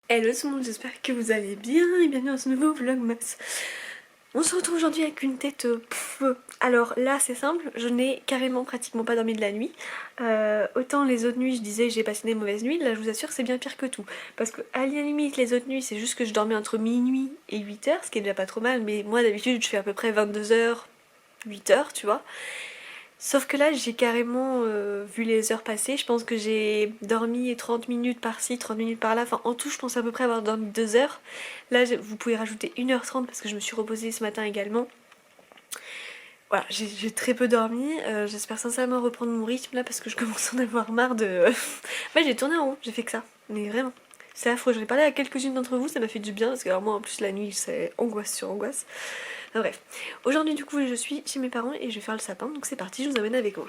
Hello tout le monde, j'espère que vous allez bien et bienvenue dans ce nouveau vlogmas. On se retrouve aujourd'hui avec une tête alors là c'est simple, je n'ai carrément pratiquement pas dormi de la nuit. Autant les autres nuits je disais j'ai passé des mauvaises nuits, là je vous assure c'est bien pire que tout. Parce que à la limite les autres nuits c'est juste que je dormais entre minuit et 8h, ce qui est déjà pas trop mal, mais moi d'habitude je fais à peu près 22h, 8h tu vois. Sauf que là j'ai carrément vu les heures passer, je pense que j'ai dormi 30 minutes par-ci, 30 minutes par-là, enfin en tout je pense à peu près avoir dormi 2 heures. Là vous pouvez rajouter 1h30 parce que je me suis reposée ce matin également. Voilà, j'ai très peu dormi, j'espère sincèrement reprendre mon rythme là parce que je commence à en avoir marre de... Ouais, j'ai tourné en rond, j'ai fait que ça, mais vraiment. C'est affreux, j'en ai parlé à quelques-unes d'entre vous, ça m'a fait du bien parce que alors moi en plus la nuit c'est angoisse sur angoisse. Enfin, bref, aujourd'hui du coup je suis chez mes parents et je vais faire le sapin, donc c'est parti, je vous emmène avec moi.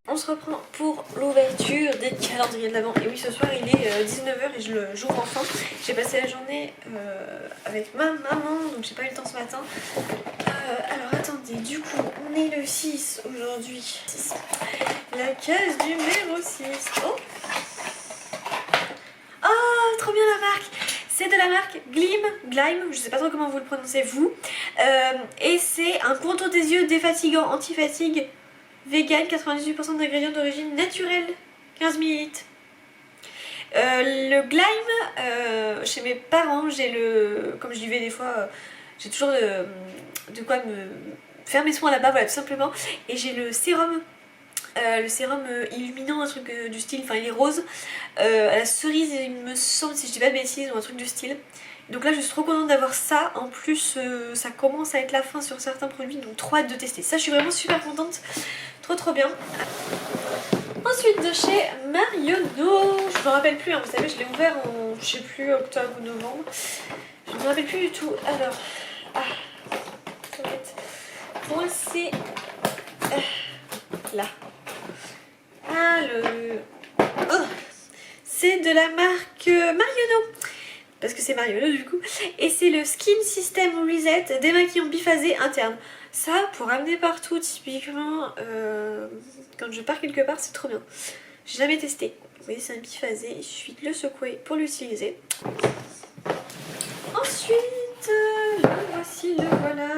On se reprend pour l'ouverture des calendriers de l'Avent. Et oui, ce soir il est 19h et j'ouvre enfin. J'ai passé la journée avec ma maman, donc j'ai pas eu le temps ce matin. Alors attendez, du coup, on est le 6 aujourd'hui. La case numéro 6. Oh, oh, trop bien la marque. C'est de la marque Glime, je sais pas trop comment vous le prononcez vous. Et c'est un contour des yeux défatigant, anti-fatigue. Vegan, 98% d'ingrédients d'origine naturelle, 15 ml. Le Glime, chez mes parents, j'ai le... Comme je vivais des fois, j'ai toujours de quoi me faire mes soins là-bas, voilà, tout simplement. Et j'ai le sérum illuminant, un truc du style, enfin il est rose, à la cerise, il me semble, si je dis pas de bêtises, ou un truc du style. Donc là je suis trop contente d'avoir ça, en plus ça commence à être la fin sur certains produits, donc trop hâte de tester. Ça je suis vraiment super contente, trop bien. Ensuite de chez Marionneau, je me rappelle plus, hein, vous savez je l'ai ouvert en, je sais plus, octobre ou novembre, je me rappelle plus du tout. Alors, ça va être coincé là. Oh, c'est de la marque Marionneau, parce que c'est Marionneau du coup, et c'est le Skin System Reset démaquillant biphasé interne. Ça, pour amener partout, typiquement, quand je pars quelque part, c'est trop bien. J'ai jamais testé. Vous voyez, c'est un biphasé, il suffit de le secouer pour l'utiliser. Ensuite, voici le voilà,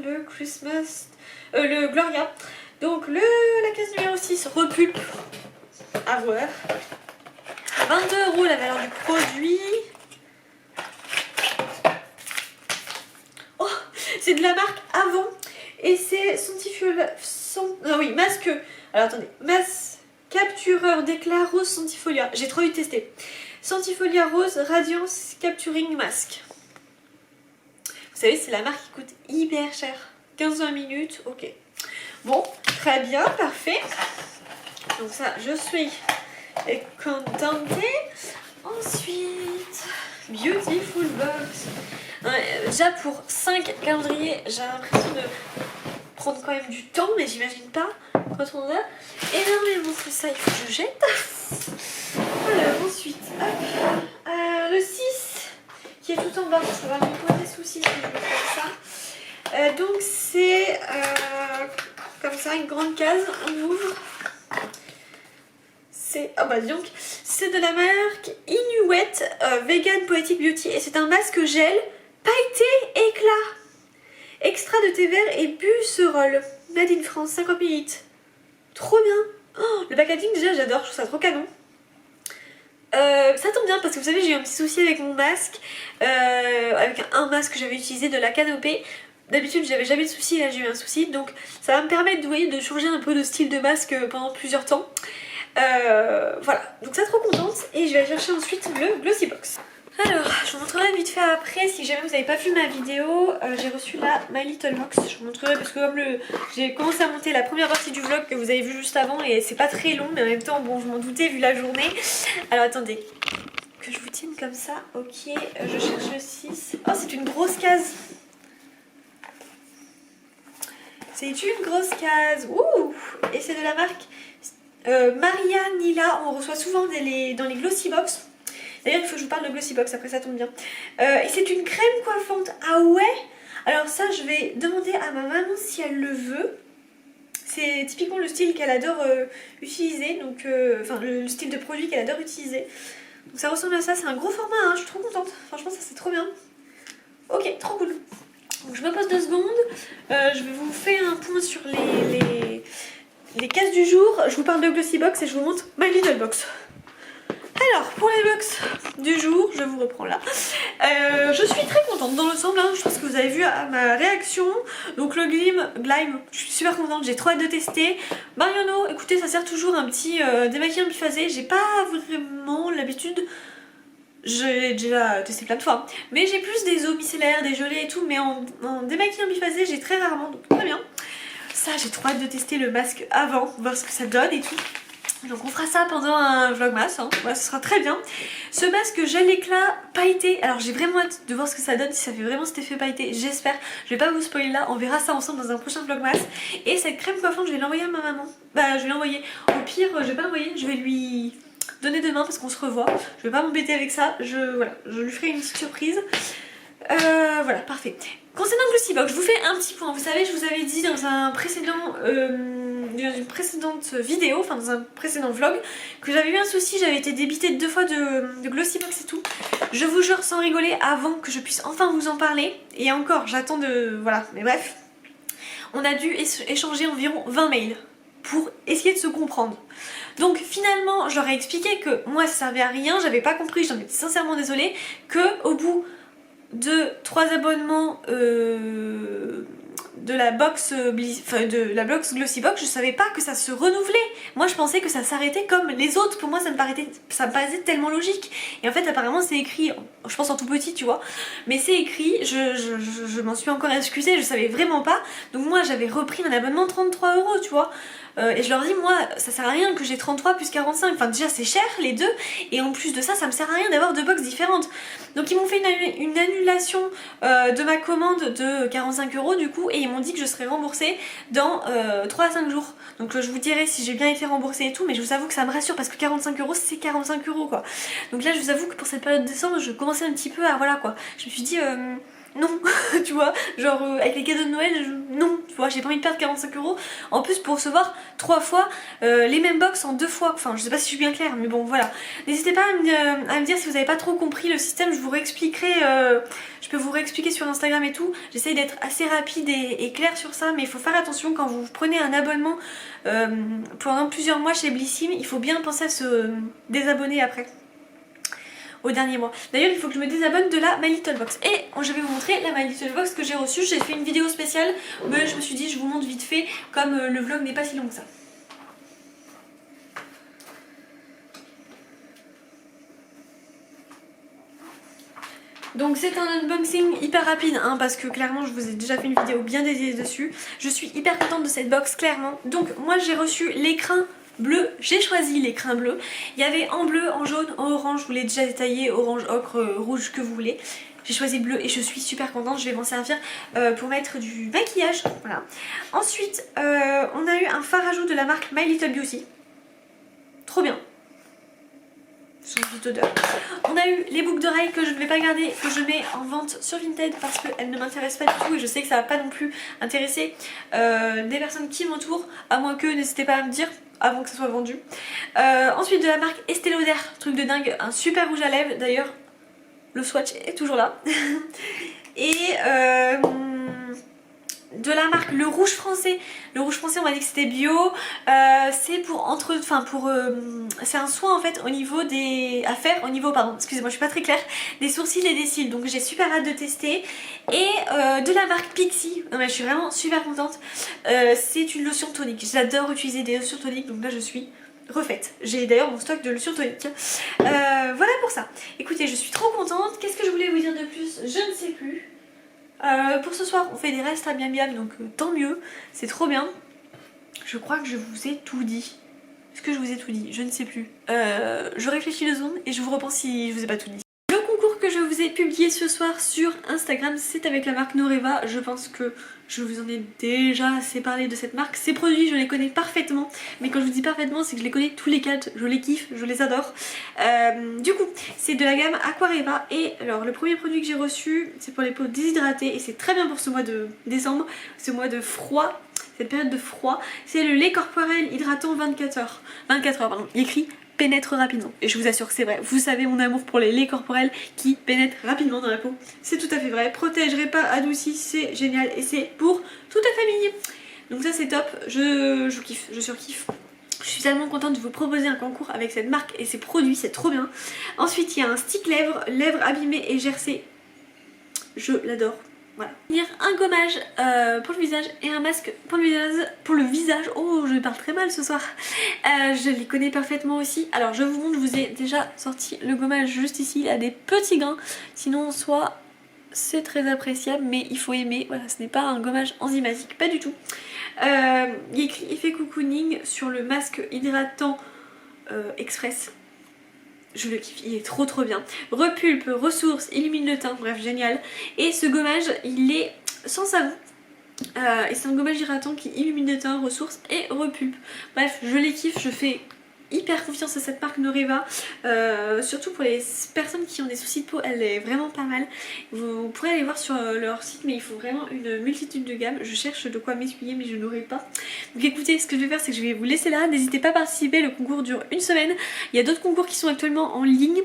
le Christmas, le Gloria. Donc la case numéro 6, repulpe, à voir. 22 € la valeur du produit. Oh, c'est de la marque Avon. Et c'est masque. Alors attendez, masque captureur d'éclat rose Sentifolia. J'ai trop envie de tester. Sentifolia rose Radiance Capturing Mask. Vous savez, c'est la marque qui coûte hyper cher. 15-20 minutes, ok. Bon, très bien, parfait. Donc ça, je suis contente. Ensuite, Beautiful Box. Déjà pour 5 calendriers, j'ai l'impression de prendre quand même du temps, mais j'imagine pas quand on a énormément de ça, il faut que je jette. Alors ensuite, hop, le 6 qui est tout en bas, ça va me poser souci si je veux faire ça. Donc c'est comme ça, une grande case, on ouvre. C'est... Oh bah dis donc, c'est de la marque Inuit Vegan Poetic Beauty et c'est un masque gel pailleté éclat. Extrait de thé vert et busserole. Made in France, 50 ml. Trop bien. Oh, le packaging déjà j'adore, je trouve ça trop canon. Ça tombe bien parce que vous savez j'ai eu un petit souci avec mon masque, avec un masque que j'avais utilisé de la Canopée. D'habitude j'avais jamais de soucis, là j'ai eu un souci, donc ça va me permettre vous voyez, de changer un peu de style de masque pendant plusieurs temps. Voilà, donc ça trop contente et je vais aller chercher ensuite le Glossy Box. Alors, je vous montrerai vite fait après, si jamais vous n'avez pas vu ma vidéo, j'ai reçu la My Little Box, je vous montrerai parce que comme j'ai commencé à monter la première partie du vlog que vous avez vu juste avant et c'est pas très long mais en même temps bon je m'en doutais vu la journée. Alors attendez, que je vous tienne comme ça, ok, je cherche le 6, oh c'est une grosse case. C'est une grosse case, ouh, et c'est de la marque Maria Nila, on reçoit souvent dans les Glossy Box. D'ailleurs il faut que je vous parle de Glossy Box, après ça tombe bien. Et c'est une crème coiffante, ah ouais. Alors ça je vais demander à ma maman si elle le veut. C'est typiquement le style qu'elle adore utiliser, donc enfin le style de produit qu'elle adore utiliser. Donc ça ressemble à ça, c'est un gros format, hein, je suis trop contente. Franchement ça c'est trop bien. Ok, trop cool. Donc je me pose 2 secondes, je vais vous faire un point sur les cases du jour. Je vous parle de Glossy Box et je vous montre My Little Box. Alors, pour les box du jour, je vous reprends là. Je suis très contente dans l'ensemble, hein, je pense que vous avez vu à ma réaction. Donc le Gleam, je suis super contente, j'ai trop hâte de tester. Marionneau, écoutez, ça sert toujours un petit démaquillant biphasé. J'ai pas vraiment l'habitude, j'ai déjà testé plein de fois, mais j'ai plus des eaux micellaires, des gelées et tout, mais en démaquillant biphasé, j'ai très rarement, donc très bien. Ça, j'ai trop hâte de tester le masque avant, voir ce que ça donne et tout. Donc on fera ça pendant un vlogmas, hein. Voilà, ce sera très bien. Ce masque gel éclat pailleté, alors j'ai vraiment hâte de voir ce que ça donne, si ça fait vraiment cet effet pailleté, j'espère. Je vais pas vous spoiler là, on verra ça ensemble dans un prochain vlogmas. Et cette crème coiffante, je vais l'envoyer à ma maman. Bah je vais l'envoyer, au pire je vais pas l'envoyer, je vais lui donner demain parce qu'on se revoit. Je vais pas m'embêter avec ça, voilà, je lui ferai une petite surprise. Voilà, parfait. Concernant Glossy Box, je vous fais un petit point. Vous savez, je vous avais dit dans un précédent, dans une précédente vidéo, enfin dans un précédent vlog, que j'avais eu un souci, j'avais été débitée 2 fois de Glossy Box et tout. Je vous jure sans rigoler, avant que je puisse enfin vous en parler, et encore, j'attends de... voilà, mais bref, on a dû échanger environ 20 mails pour essayer de se comprendre. Donc finalement, je leur ai expliqué que moi ça servait à rien, j'avais pas compris, j'en étais sincèrement désolée, que au bout de 3 abonnements de la box Glossy Box, je savais pas que ça se renouvelait. Moi je pensais que ça s'arrêtait comme les autres, pour moi ça me paraissait tellement logique. Et en fait apparemment c'est écrit, je pense en tout petit tu vois, mais c'est écrit, je m'en suis encore excusée, je savais vraiment pas. Donc moi j'avais repris un abonnement 33 € tu vois. Et je leur dis moi ça sert à rien que j'ai 33 plus 45, enfin déjà c'est cher les deux, et en plus de ça ça me sert à rien d'avoir 2 box différentes. Donc ils m'ont fait une annulation de ma commande de 45 € du coup, et ils m'ont dit que je serais remboursée dans 3 à 5 jours. Donc je vous dirai si j'ai bien été remboursée et tout, mais je vous avoue que ça me rassure parce que 45 € c'est 45 € quoi. Donc là je vous avoue que pour cette période de décembre je commençais un petit peu à voilà quoi, je me suis dit non, tu vois, genre avec les cadeaux de Noël, non, tu vois, j'ai pas envie de perdre 45 € en plus pour recevoir 3 fois les mêmes box en 2 fois, enfin je sais pas si je suis bien claire, mais bon voilà. N'hésitez pas à me dire si vous avez pas trop compris le système, je vous réexpliquerai, je peux vous réexpliquer sur Instagram et tout. J'essaye d'être assez rapide et claire sur ça, mais il faut faire attention quand vous prenez un abonnement pendant plusieurs mois chez Blissim, il faut bien penser à se désabonner après. Au dernier mois. D'ailleurs il faut que je me désabonne de la My Little Box. Et je vais vous montrer la My Little Box que j'ai reçue. J'ai fait une vidéo spéciale, mais je me suis dit je vous montre vite fait comme le vlog n'est pas si long que ça. Donc c'est un unboxing hyper rapide hein, parce que clairement je vous ai déjà fait une vidéo bien dédiée dessus. Je suis hyper contente de cette box clairement. Donc moi j'ai reçu l'écrin bleu, j'ai choisi l'écrin bleu. Il y avait en bleu, en jaune, en orange, je vous l'ai déjà détaillé, orange, ocre, rouge, que vous voulez. J'ai choisi bleu et je suis super contente, je vais m'en servir pour mettre du maquillage. Voilà. Ensuite, on a eu un fard à joues de la marque My Little Beauty. Trop bien. Son petite odeur. On a eu les boucles d'oreilles que je ne vais pas garder, que je mets en vente sur Vinted parce qu'elles ne m'intéressent pas du tout et je sais que ça va pas non plus intéresser des personnes qui m'entourent, à moins que n'hésitez pas à me dire avant que ça soit vendu. Ensuite de la marque Estée Lauder, truc de dingue, un super rouge à lèvres, d'ailleurs le swatch est toujours là. Et de la marque Le Rouge Français. Le Rouge Français, on m'a dit que c'était bio. C'est pour c'est un soin en fait au niveau des... à faire au niveau, pardon, excusez-moi, je suis pas très claire, des sourcils et des cils. Donc j'ai super hâte de tester. Et de la marque Pixi. Non mais je suis vraiment super contente. C'est une lotion tonique. J'adore utiliser des lotions toniques. Donc là je suis refaite. J'ai d'ailleurs mon stock de lotion tonique. Voilà pour ça. Écoutez, je suis trop contente. Qu'est-ce que je voulais vous dire de plus? Je ne sais plus. Pour ce soir on fait des restes à miam miam, donc tant mieux, c'est trop bien. Je crois que je vous ai tout dit. Est-ce que je vous ai tout dit? Je ne sais plus. Je réfléchis 2 secondes et je vous repense si je vous ai pas tout dit. Le concours que je vous ai publié ce soir sur Instagram, c'est avec la marque Noreva. Je pense que je vous en ai déjà assez parlé de cette marque. Ces produits, je les connais parfaitement. Mais quand je vous dis parfaitement, c'est que je les connais tous les 4. Je les kiffe, je les adore. Du coup, c'est de la gamme Aquareva. Et alors, le premier produit que j'ai reçu, c'est pour les peaux déshydratées. Et c'est très bien pour ce mois de décembre, ce mois de froid. Cette période de froid. C'est le lait corporel hydratant 24 heures. 24 heures, pardon. Il écrit pénètre rapidement. Et je vous assure que c'est vrai. Vous savez mon amour pour les laits corporels qui pénètrent rapidement dans la peau. C'est tout à fait vrai. Protège, répare, adoucit, c'est génial. Et c'est pour toute la famille. Donc ça c'est top. Je kiffe, je surkiffe. Je suis tellement contente de vous proposer un concours avec cette marque et ses produits, c'est trop bien. Ensuite il y a un stick lèvres, lèvres abîmées et gercées. Je l'adore. Voilà. Un gommage pour le visage et un masque pour le visage. Oh, je parle très mal ce soir. Je les connais parfaitement aussi. Alors je vous montre, je vous ai déjà sorti le gommage juste ici. Il a des petits grains. Sinon, soit c'est très appréciable, mais il faut aimer. Voilà, ce n'est pas un gommage enzymatique, pas du tout. Il y a écrit effet cocooning sur le masque hydratant express. Je le kiffe, il est trop bien. Repulpe, ressource, illumine le teint, bref génial. Et ce gommage il est sans savon. Et c'est un gommage hydratant qui illumine le teint, ressource et repulpe. Bref, je les kiffe, je fais hyper confiance à cette marque Noreva. Surtout pour les personnes qui ont des soucis de peau, elle est vraiment pas mal. Vous pourrez aller voir sur leur site, mais ils font vraiment une multitude de gammes. Je cherche de quoi m'essuyer mais je n'aurai pas. Donc écoutez, ce que je vais faire c'est que je vais vous laisser là. N'hésitez pas à participer, le concours dure 1 semaine. Il y a d'autres concours qui sont actuellement en ligne.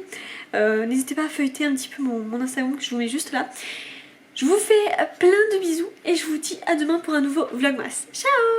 N'hésitez pas à feuilleter un petit peu mon Instagram que je vous mets juste là. Je vous fais plein de bisous et je vous dis à demain pour un nouveau Vlogmas. Ciao!